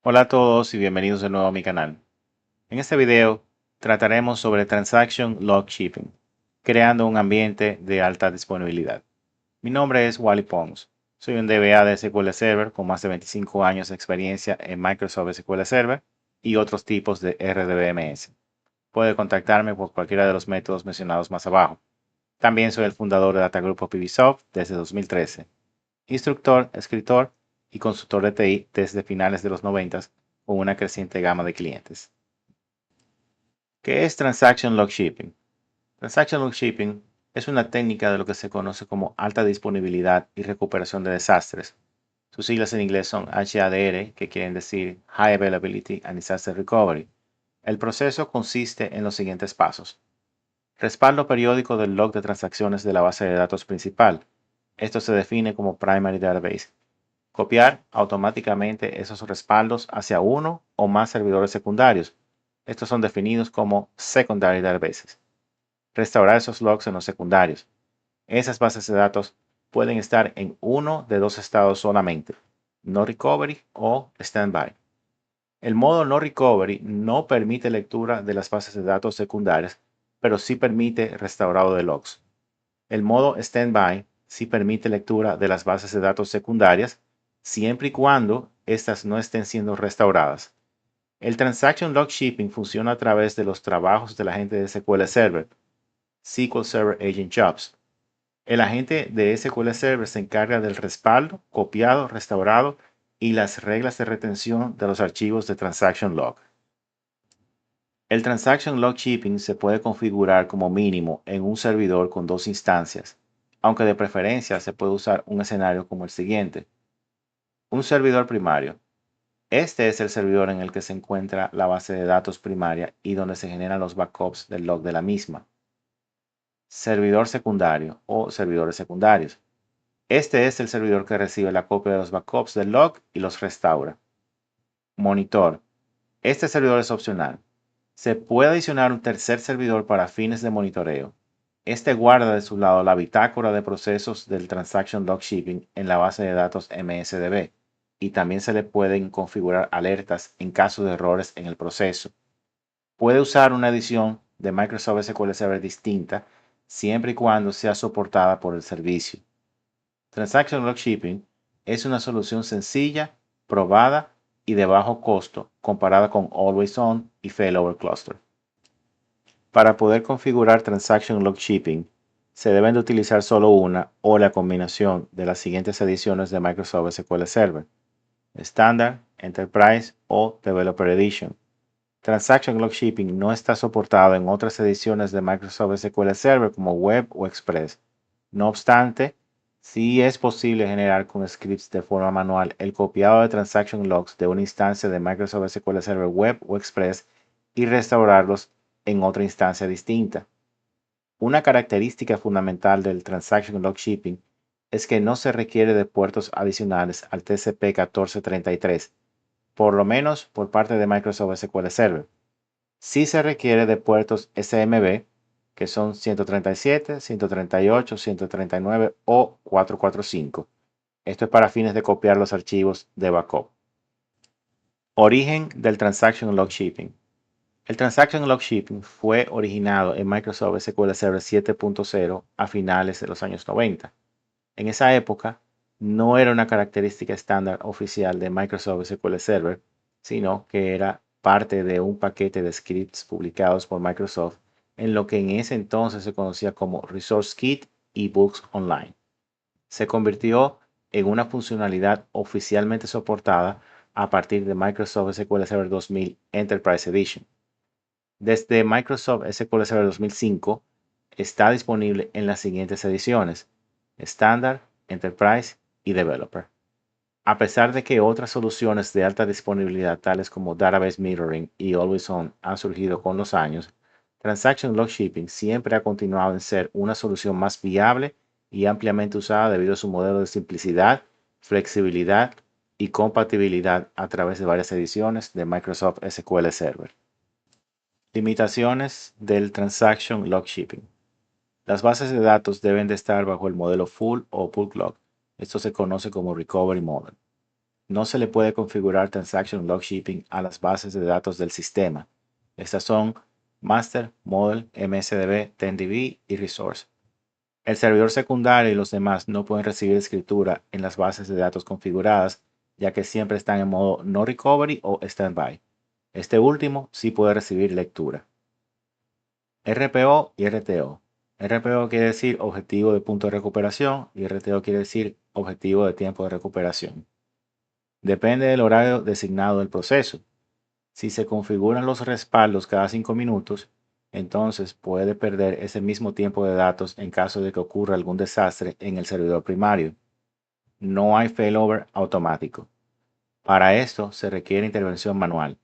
Hola a todos y bienvenidos de nuevo a mi canal. En este video trataremos sobre Transaction Log Shipping, creando un ambiente de alta disponibilidad. Mi nombre es Wally Pons. Soy un DBA de SQL Server con más de 25 años de experiencia en Microsoft SQL Server y otros tipos de RDBMS. Puede contactarme por cualquiera de los métodos mencionados más abajo. También soy el fundador de Data Group of PBSoft desde 2013, instructor, escritor y consultor de TI desde finales de los 90 con una creciente gama de clientes. ¿Qué es Transaction Log Shipping? Transaction Log Shipping es una técnica de lo que se conoce como alta disponibilidad y recuperación de desastres. Sus siglas en inglés son HADR, que quieren decir High Availability and Disaster Recovery. El proceso consiste en los siguientes pasos. Respaldo periódico del log de transacciones de la base de datos principal. Esto se define como Primary Database. Copiar automáticamente esos respaldos hacia uno o más servidores secundarios. Estos son definidos como Secondary Databases. Restaurar esos logs en los secundarios. Esas bases de datos pueden estar en uno de dos estados solamente, No Recovery o Standby. El modo No Recovery no permite lectura de las bases de datos secundarias, pero sí permite restaurado de logs. El modo Standby sí permite lectura de las bases de datos secundarias, siempre y cuando éstas no estén siendo restauradas. El Transaction Log Shipping funciona a través de los trabajos del agente de SQL Server, SQL Server Agent Jobs. El agente de SQL Server se encarga del respaldo, copiado, restaurado y las reglas de retención de los archivos de Transaction Log. El Transaction Log Shipping se puede configurar como mínimo en un servidor con dos instancias, aunque de preferencia se puede usar un escenario como el siguiente. Un servidor primario. Este es el servidor en el que se encuentra la base de datos primaria y donde se generan los backups del log de la misma. Servidor secundario o servidores secundarios. Este es el servidor que recibe la copia de los backups del log y los restaura. Monitor. Este servidor es opcional. Se puede adicionar un tercer servidor para fines de monitoreo. Este guarda de su lado la bitácora de procesos del Transaction Log Shipping en la base de datos MSDB y también se le pueden configurar alertas en caso de errores en el proceso. Puede usar una edición de Microsoft SQL Server distinta siempre y cuando sea soportada por el servicio. Transaction Log Shipping es una solución sencilla, probada y de bajo costo comparada con Always On y Failover Cluster. Para poder configurar Transaction Log Shipping, se deben de utilizar solo una o la combinación de las siguientes ediciones de Microsoft SQL Server: Standard, Enterprise o Developer Edition. Transaction Log Shipping no está soportado en otras ediciones de Microsoft SQL Server como Web o Express. No obstante, sí es posible generar con scripts de forma manual el copiado de Transaction Logs de una instancia de Microsoft SQL Server Web o Express y restaurarlos en otra instancia distinta. Una característica fundamental del Transaction Log Shipping es que no se requiere de puertos adicionales al TCP/1433, por lo menos por parte de Microsoft SQL Server. Sí se requiere de puertos SMB, que son 137, 138, 139 o 445. Esto es para fines de copiar los archivos de backup. Origen del Transaction Log Shipping. El Transaction Log Shipping fue originado en Microsoft SQL Server 7.0 a finales de los años 90. En esa época no era una característica estándar oficial de Microsoft SQL Server, sino que era parte de un paquete de scripts publicados por Microsoft en lo que en ese entonces se conocía como Resource Kit y Books Online. Se convirtió en una funcionalidad oficialmente soportada a partir de Microsoft SQL Server 2000 Enterprise Edition. Desde Microsoft SQL Server 2005 está disponible en las siguientes ediciones: Standard, Enterprise y Developer. A pesar de que otras soluciones de alta disponibilidad tales como Database Mirroring y Always On han surgido con los años, Transaction Log Shipping siempre ha continuado en ser una solución más viable y ampliamente usada debido a su modelo de simplicidad, flexibilidad y compatibilidad a través de varias ediciones de Microsoft SQL Server. Limitaciones del Transaction Log Shipping. Las bases de datos deben de estar bajo el modelo full o bulk log. Esto se conoce como Recovery Model. No se le puede configurar Transaction Log Shipping a las bases de datos del sistema. Estas son Master, Model, MSDB, TenDB y Resource. El servidor secundario y los demás no pueden recibir escritura en las bases de datos configuradas, ya que siempre están en modo no recovery o standby. Este último sí puede recibir lectura. RPO y RTO. RPO quiere decir objetivo de punto de recuperación y RTO quiere decir objetivo de tiempo de recuperación. Depende del horario designado del proceso. Si se configuran los respaldos cada 5 minutos, entonces puede perder ese mismo tiempo de datos en caso de que ocurra algún desastre en el servidor primario. No hay failover automático. Para esto se requiere intervención manual,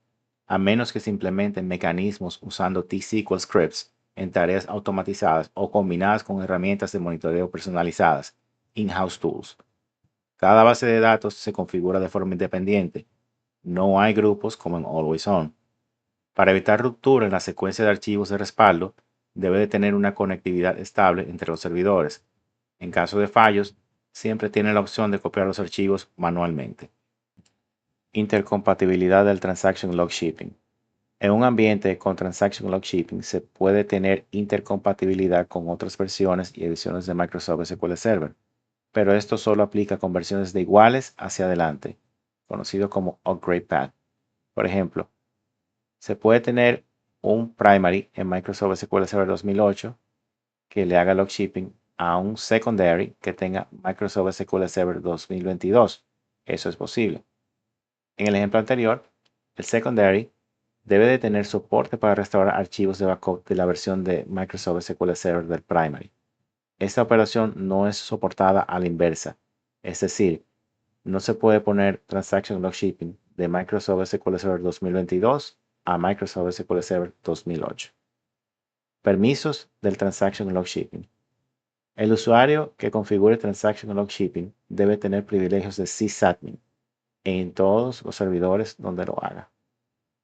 a menos que se implementen mecanismos usando T-SQL scripts en tareas automatizadas o combinadas con herramientas de monitoreo personalizadas, in-house tools. Cada base de datos se configura de forma independiente. No hay grupos como en Always On. Para evitar ruptura en la secuencia de archivos de respaldo, debe de tener una conectividad estable entre los servidores. En caso de fallos, siempre tiene la opción de copiar los archivos manualmente. Intercompatibilidad del Transaction Log Shipping. En un ambiente con Transaction Log Shipping se puede tener intercompatibilidad con otras versiones y ediciones de Microsoft SQL Server, pero esto solo aplica con versiones de iguales hacia adelante, conocido como Upgrade Path. Por ejemplo, se puede tener un primary en Microsoft SQL Server 2008 que le haga log shipping a un secondary que tenga Microsoft SQL Server 2022. Eso es posible. En el ejemplo anterior, el secondary debe de tener soporte para restaurar archivos de backup de la versión de Microsoft SQL Server del primary. Esta operación no es soportada a la inversa, es decir, no se puede poner Transaction Log Shipping de Microsoft SQL Server 2022 a Microsoft SQL Server 2008. Permisos del Transaction Log Shipping. El usuario que configure Transaction Log Shipping debe tener privilegios de sysadmin en todos los servidores donde lo haga.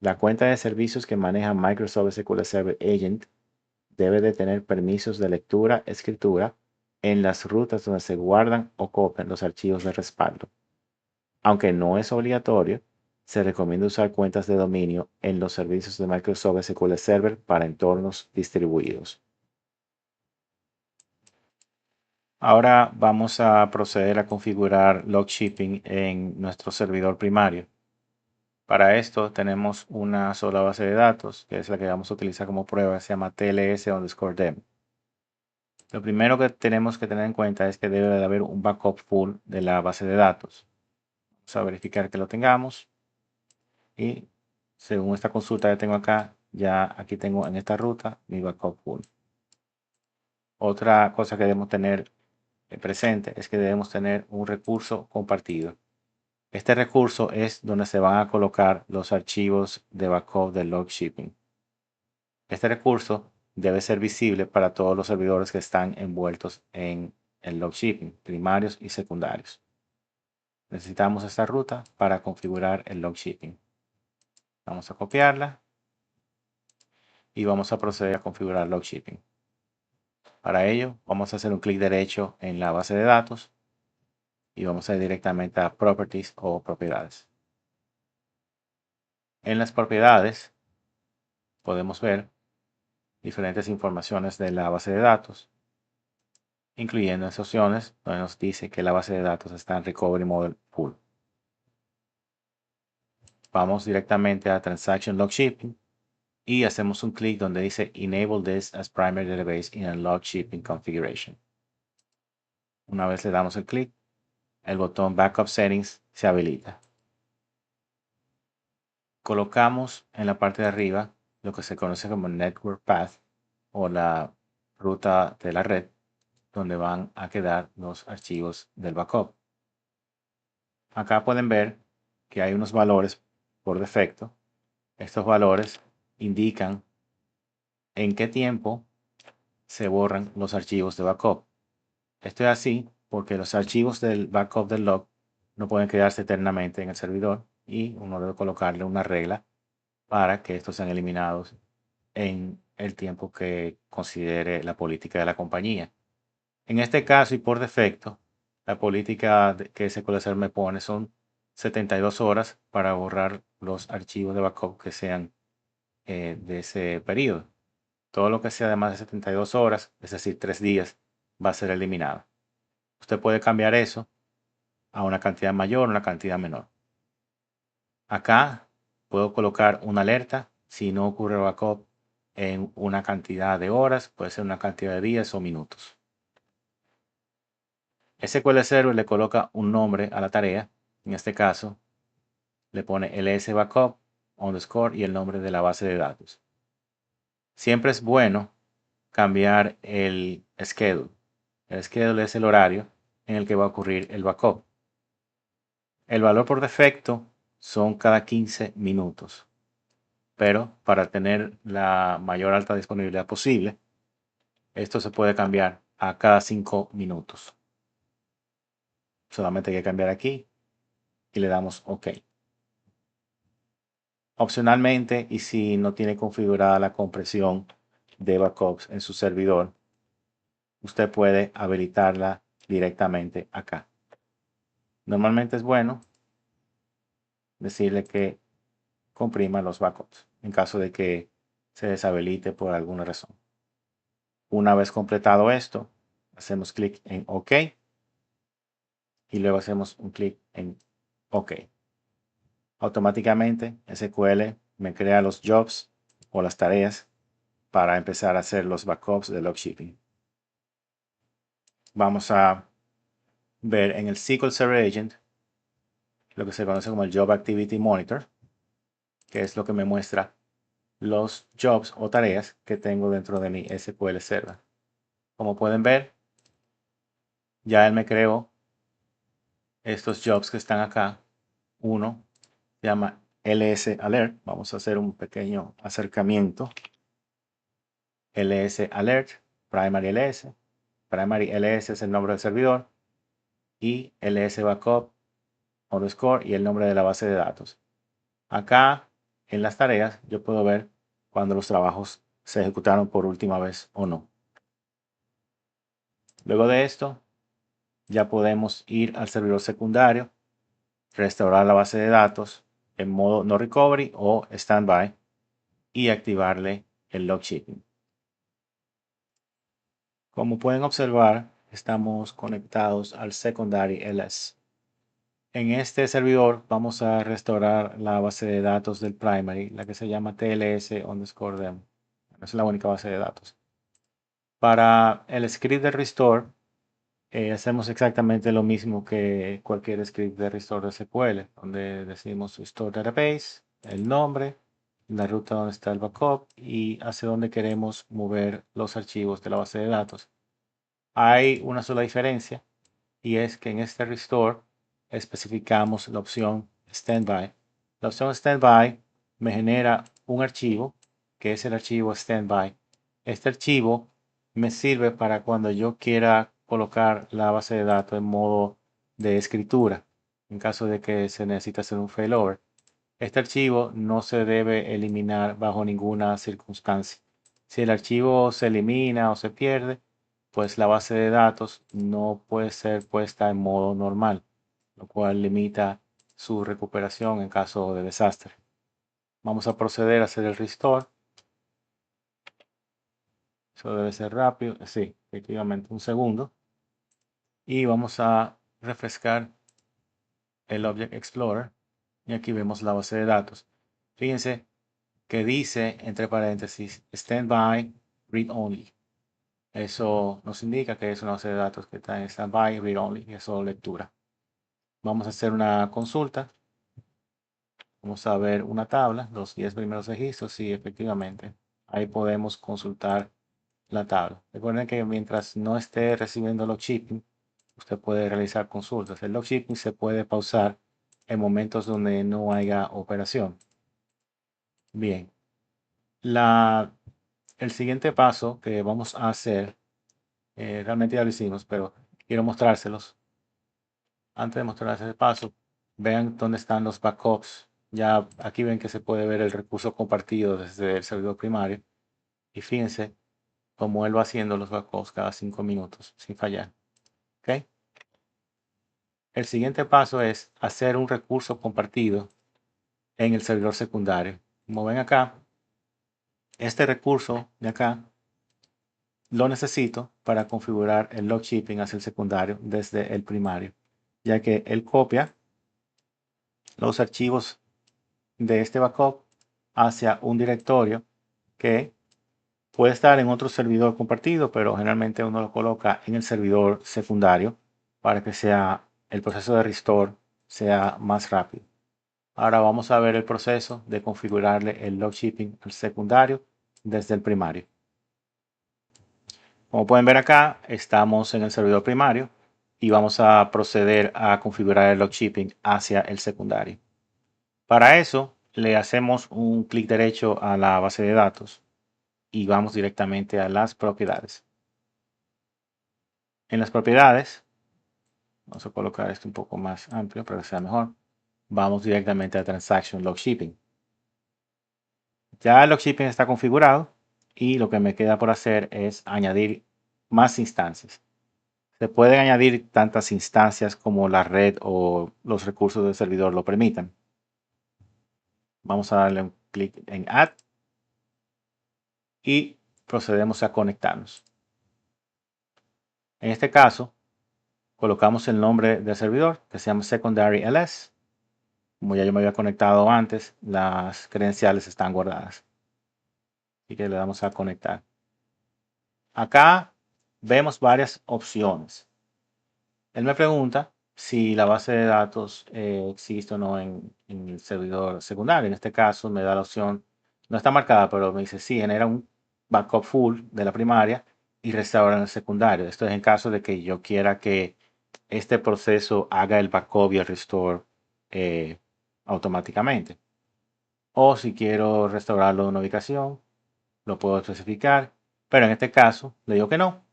La cuenta de servicios que maneja Microsoft SQL Server Agent debe de tener permisos de lectura, escritura en las rutas donde se guardan o copian los archivos de respaldo. Aunque no es obligatorio, se recomienda usar cuentas de dominio en los servicios de Microsoft SQL Server para entornos distribuidos. Ahora vamos a proceder a configurar log shipping en nuestro servidor primario. Para esto tenemos una sola base de datos, que es la que vamos a utilizar como prueba, se llama tls_dem. Lo primero que tenemos que tener en cuenta es que debe de haber un backup full de la base de datos. Vamos a verificar que lo tengamos y según esta consulta que tengo acá, ya aquí tengo en esta ruta mi backup full. Otra cosa que debemos tener presente es que debemos tener un recurso compartido. Este recurso es donde se van a colocar los archivos de backup del log shipping. Este recurso debe ser visible para todos los servidores que están envueltos en el log shipping, primarios y secundarios. Necesitamos esta ruta para configurar el log shipping. Vamos a copiarla y vamos a proceder a configurar log shipping. Para ello, vamos a hacer un clic derecho en la base de datos y vamos a ir directamente a Properties o Propiedades. En las propiedades podemos ver diferentes informaciones de la base de datos, incluyendo las opciones donde nos dice que la base de datos está en Recovery Model Full. Vamos directamente a Transaction Log Shipping y hacemos un clic donde dice Enable this as primary database in a log shipping configuration. Una vez le damos el clic, el botón Backup Settings se habilita. Colocamos en la parte de arriba lo que se conoce como Network Path o la ruta de la red donde van a quedar los archivos del backup. Acá pueden ver que hay unos valores por defecto. Estos valores indican en qué tiempo se borran los archivos de backup. Esto es así porque los archivos del backup del log no pueden quedarse eternamente en el servidor y uno debe colocarle una regla para que estos sean eliminados en el tiempo que considere la política de la compañía. En este caso y por defecto, la política que SQL Server me pone son 72 horas para borrar los archivos de backup que sean de ese periodo. Todo lo que sea de más de 72 horas, es decir, 3 días, va a ser eliminado. Usted puede cambiar eso a una cantidad mayor o una cantidad menor. Acá puedo colocar una alerta si no ocurre el backup en una cantidad de horas, puede ser una cantidad de días o minutos. SQL Server le coloca un nombre a la tarea. En este caso, le pone ls backup underscore y el nombre de la base de datos. Siempre es bueno cambiar el schedule. El schedule es el horario en el que va a ocurrir el backup. El valor por defecto son cada 15 minutos, pero para tener la mayor alta disponibilidad posible, esto se puede cambiar a cada 5 minutos. Solamente hay que cambiar aquí y le damos OK. Opcionalmente, y si no tiene configurada la compresión de backups en su servidor, usted puede habilitarla directamente acá. Normalmente es bueno decirle que comprima los backups en caso de que se deshabilite por alguna razón. Una vez completado esto, hacemos clic en OK y luego hacemos un clic en OK. Automáticamente SQL me crea los jobs o las tareas para empezar a hacer los backups de Logshipping. Vamos a ver en el SQL Server Agent lo que se conoce como el Job Activity Monitor, que es lo que me muestra los jobs o tareas que tengo dentro de mi SQL Server. Como pueden ver, ya él me creó estos jobs que están acá. Uno se llama LS Alert. Vamos a hacer un pequeño acercamiento. LS Alert, Primary LS. Primary LS es el nombre del servidor. Y LS Backup underscore y el nombre de la base de datos. Acá en las tareas yo puedo ver cuando los trabajos se ejecutaron por última vez o no. Luego de esto, ya podemos ir al servidor secundario, restaurar la base de datos en modo no recovery o standby y activarle el log shipping. Como pueden observar, estamos conectados al secondary LS. En este servidor vamos a restaurar la base de datos del primary, la que se llama TLS underscore dem. No es la única base de datos. Para el script de restore, hacemos exactamente lo mismo que cualquier script de restore de SQL, donde decimos restore database, el nombre, la ruta donde está el backup y hacia dónde queremos mover los archivos de la base de datos. Hay una sola diferencia y es que en este restore especificamos la opción standby. La opción standby me genera un archivo que es el archivo standby. Este archivo me sirve para cuando yo quiera colocar la base de datos en modo de escritura, en caso de que se necesite hacer un failover. Este archivo no se debe eliminar bajo ninguna circunstancia. Si el archivo se elimina o se pierde, pues la base de datos no puede ser puesta en modo normal, lo cual limita su recuperación en caso de desastre. Vamos a proceder a hacer el restore. Eso debe ser rápido. Sí, efectivamente, un segundo. Y vamos a refrescar el Object Explorer. Y aquí vemos la base de datos. Fíjense que dice, entre paréntesis, standby read only. Eso nos indica que es una base de datos que está en standby read only y es solo lectura. Vamos a hacer una consulta. Vamos a ver una tabla, los 10 primeros registros. Sí, efectivamente, ahí podemos consultar la tabla. Recuerden que mientras no esté recibiendo log shipping, usted puede realizar consultas. El log shipping se puede pausar en momentos donde no haya operación. Bien, el siguiente paso que vamos a hacer, realmente ya lo hicimos, pero quiero mostrárselos. Antes de mostrarles el paso, vean dónde están los backups. Ya aquí ven que se puede ver el recurso compartido desde el servidor primario. Y fíjense cómo él va haciendo los backups cada 5 minutos sin fallar. ¿Ok? El siguiente paso es hacer un recurso compartido en el servidor secundario. Como ven acá, este recurso de acá lo necesito para configurar el log shipping hacia el secundario desde el primario, ya que él copia los archivos de este backup hacia un directorio que puede estar en otro servidor compartido, pero generalmente uno lo coloca en el servidor secundario para que sea el proceso de restore sea más rápido. Ahora vamos a ver el proceso de configurarle el log shipping al secundario desde el primario. Como pueden ver acá, estamos en el servidor primario y vamos a proceder a configurar el log shipping hacia el secundario. Para eso, le hacemos un clic derecho a la base de datos y vamos directamente a las propiedades. En las propiedades, vamos a colocar esto un poco más amplio para que sea mejor. Vamos directamente a Transaction Log Shipping. Ya el log shipping está configurado y lo que me queda por hacer es añadir más instancias. Se pueden añadir tantas instancias como la red o los recursos del servidor lo permitan. Vamos a darle un clic en Add y procedemos a conectarnos. En este caso, colocamos el nombre del servidor que se llama Secondary LS. Como ya yo me había conectado antes, las credenciales están guardadas. Así que le damos a conectar. Acá vemos varias opciones. Él me pregunta si la base de datos existe o no en el servidor secundario. En este caso me da la opción, no está marcada, pero me dice sí, genera un backup full de la primaria y restaura en el secundario. Esto es en caso de que yo quiera que este proceso haga el backup y el restore automáticamente. O si quiero restaurarlo en una ubicación, lo puedo especificar. Pero en este caso le digo que no.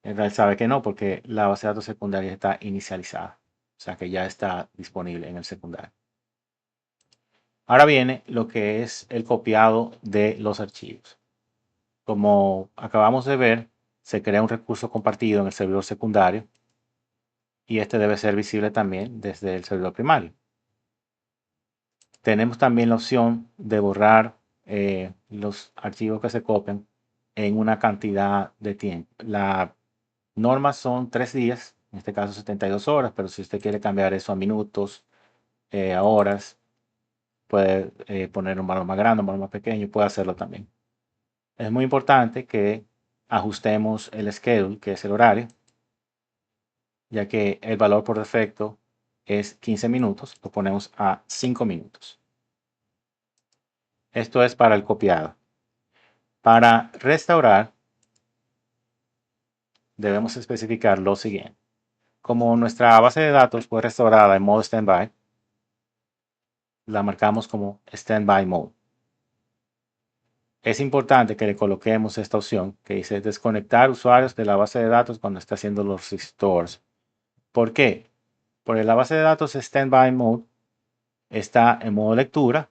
Él sabe que no porque la base de datos secundaria está inicializada. O sea que ya está disponible en el secundario. Ahora viene lo que es el copiado de los archivos. Como acabamos de ver, se crea un recurso compartido en el servidor secundario y este debe ser visible también desde el servidor primario. Tenemos también la opción de borrar los archivos que se copian en una cantidad de tiempo. La norma son 3 días, en este caso 72 horas, pero si usted quiere cambiar eso a minutos, a horas, puede poner un valor más grande, un valor más pequeño, puede hacerlo también. Es muy importante que ajustemos el schedule, que es el horario, ya que el valor por defecto es 15 minutos, lo ponemos a 5 minutos. Esto es para el copiado. Para restaurar, debemos especificar lo siguiente. Como nuestra base de datos fue restaurada en modo standby, la marcamos como standby mode. Es importante que le coloquemos esta opción que dice desconectar usuarios de la base de datos cuando está haciendo los restores. ¿Por qué? Porque la base de datos standby mode está en modo lectura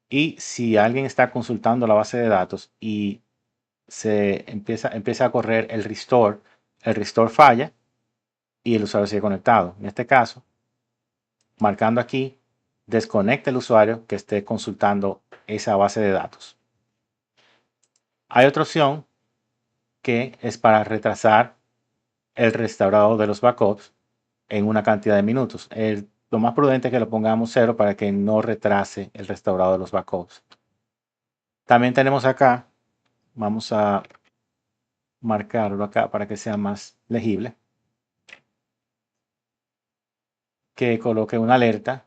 y si alguien está consultando la base de datos y se empieza a correr el restore falla y el usuario sigue conectado. En este caso, marcando aquí, desconecta el usuario que esté consultando esa base de datos. Hay otra opción que es para retrasar el restaurado de los backups en una cantidad de minutos. Lo más prudente es que lo pongamos 0 para que no retrase el restaurado de los backups. También tenemos acá, vamos a marcarlo acá para que sea más legible, que coloque una alerta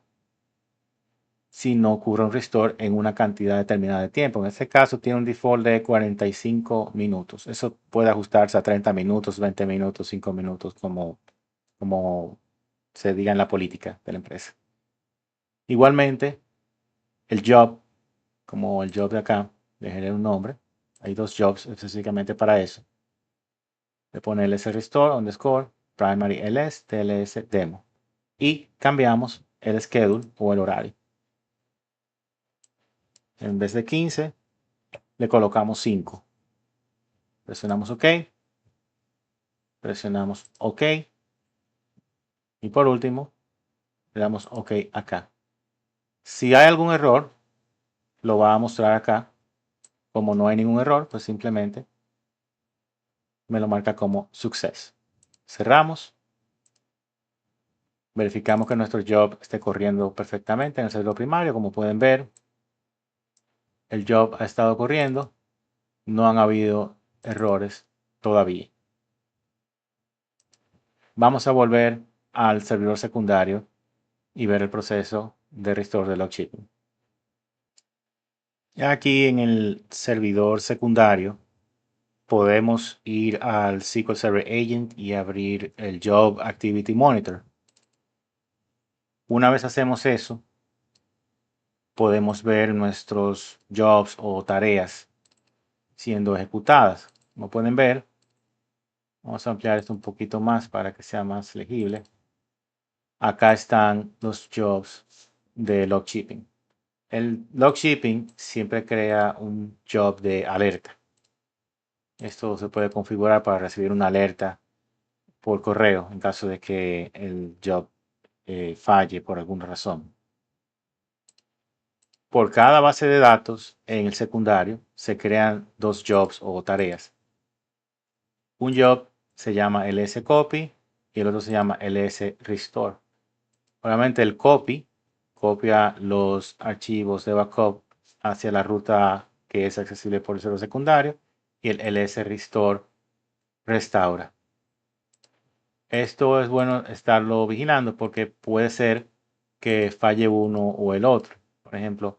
si no ocurre un restore en una cantidad determinada de tiempo. En este caso tiene un default de 45 minutos. Eso puede ajustarse a 30 minutos, 20 minutos, 5 minutos, como se diga en la política de la empresa. Igualmente, el job, como el job de acá, le genera un nombre. Hay dos jobs específicamente para eso. Le pone ls restore underscore primary ls tls demo. Y cambiamos el schedule o el horario. En vez de 15, le colocamos 5. Presionamos OK. Presionamos OK. Y por último, Le damos OK acá. Si hay algún error, lo va a mostrar acá. Como no hay ningún error, pues simplemente me lo marca como success. Cerramos. Verificamos que nuestro job esté corriendo perfectamente en el servidor primario. Como pueden ver, el job ha estado corriendo. No han habido errores todavía. Vamos a volver al servidor secundario y ver el proceso de restore de log shipping. Ya aquí en el servidor secundario podemos ir al SQL Server Agent y abrir el Job Activity Monitor. Una vez hacemos eso, podemos ver nuestros jobs o tareas siendo ejecutadas. Como pueden ver, vamos a ampliar esto un poquito más para que sea más legible. Acá están los jobs de log shipping. El log shipping siempre crea un job de alerta. Esto se puede configurar para recibir una alerta por correo en caso de que el job falle por alguna razón. Por cada base de datos en el secundario se crean dos jobs o tareas. Un job se llama ls-copy y el otro se llama ls-restore. Obviamente el copy copia los archivos de backup hacia la ruta que es accesible por el servidor secundario y el ls-restore restaura. Esto es bueno estarlo vigilando porque puede ser que falle uno o el otro. Por ejemplo,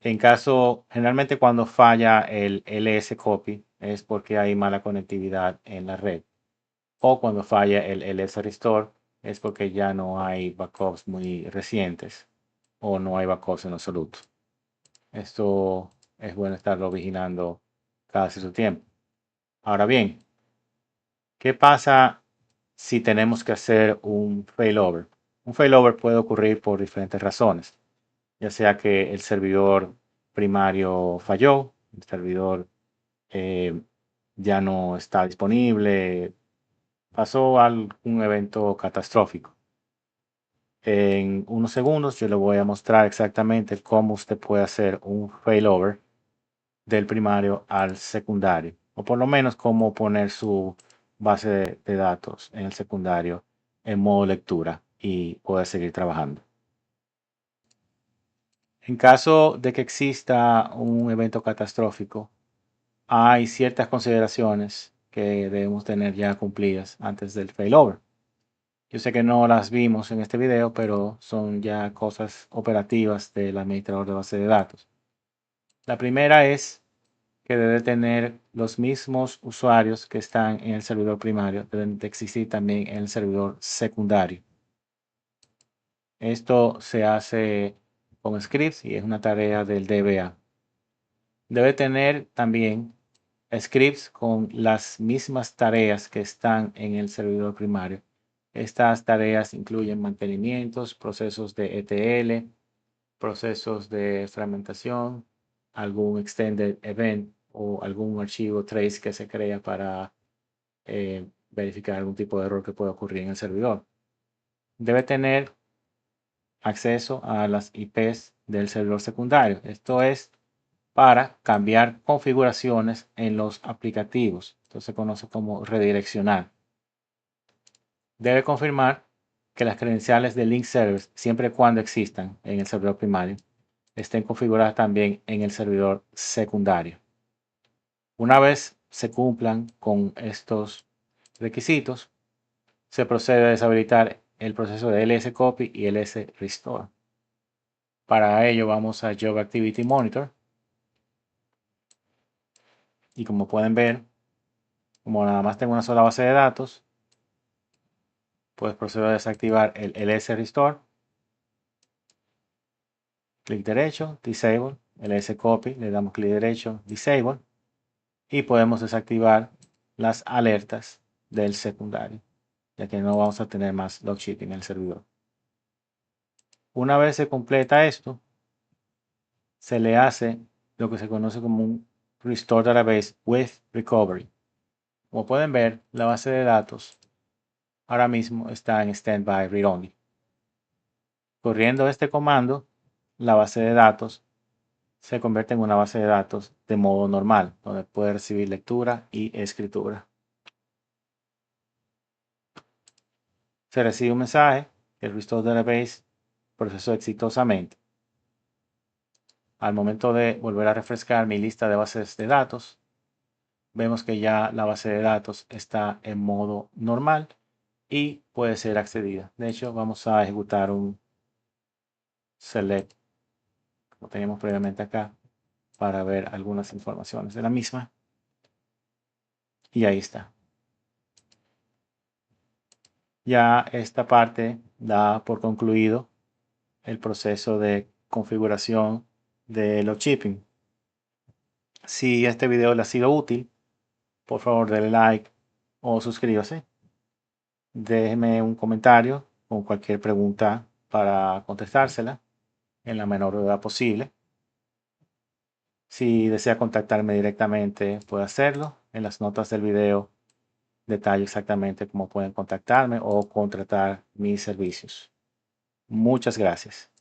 generalmente cuando falla el ls-copy es porque hay mala conectividad en la red. O cuando falla el ls-restore es porque ya no hay backups muy recientes o no hay backups en absoluto. Esto es bueno estarlo vigilando cada cierto tiempo. Ahora bien, ¿qué pasa si tenemos que hacer un failover? Un failover puede ocurrir por diferentes razones, ya sea que el servidor primario falló, el servidor eh, ya no está disponible, pasó algún evento catastrófico. En unos segundos yo le voy a mostrar exactamente cómo usted puede hacer un failover del primario al secundario, o por lo menos cómo poner su base de datos en el secundario en modo lectura y poder seguir trabajando. En caso de que exista un evento catastrófico, hay ciertas consideraciones que debemos tener ya cumplidas antes del failover. Yo sé que no las vimos en este video, pero son ya cosas operativas del administrador de base de datos. La primera es que debe tener los mismos usuarios que están en el servidor primario, deben de existir también en el servidor secundario. Esto se hace con scripts y es una tarea del DBA. Debe tener también scripts con las mismas tareas que están en el servidor primario. Estas tareas incluyen mantenimientos, procesos de ETL, procesos de fragmentación, algún extended event o algún archivo trace que se crea para verificar algún tipo de error que pueda ocurrir en el servidor. Debe tener acceso a las IPs del servidor secundario. Esto es para cambiar configuraciones en los aplicativos. Esto se conoce como redireccionar. Debe confirmar que las credenciales de link servers, siempre y cuando existan en el servidor primario, estén configuradas también en el servidor secundario. Una vez se cumplan con estos requisitos, se procede a deshabilitar el proceso de ls-copy y ls-restore. Para ello vamos a Job Activity Monitor y como pueden ver, como nada más tengo una sola base de datos, pues procedo a desactivar el ls-restore. Clic derecho, Disable, ls-copy, le damos clic derecho, Disable y podemos desactivar las alertas del secundario, ya que no vamos a tener más log shipping en el servidor. Una vez se completa esto, se le hace lo que se conoce como un Restore Database with Recovery. Como pueden ver, la base de datos ahora mismo está en Standby Read Only. Corriendo este comando, la base de datos se convierte en una base de datos de modo normal, donde puede recibir lectura y escritura. Se recibe un mensaje que el Restore Database procesó exitosamente. Al momento de volver a refrescar mi lista de bases de datos, vemos que ya la base de datos está en modo normal y puede ser accedida. De hecho, vamos a ejecutar un select, como teníamos previamente acá, para ver algunas informaciones de la misma. Y ahí está. Ya esta parte da por concluido el proceso de configuración de los shipping. Si este video le ha sido útil, por favor denle like o suscríbase. Déjeme un comentario con cualquier pregunta para contestársela en la menor brevedad posible. Si desea contactarme directamente, puede hacerlo. En las notas del video detallo exactamente cómo pueden contactarme o contratar mis servicios. Muchas gracias.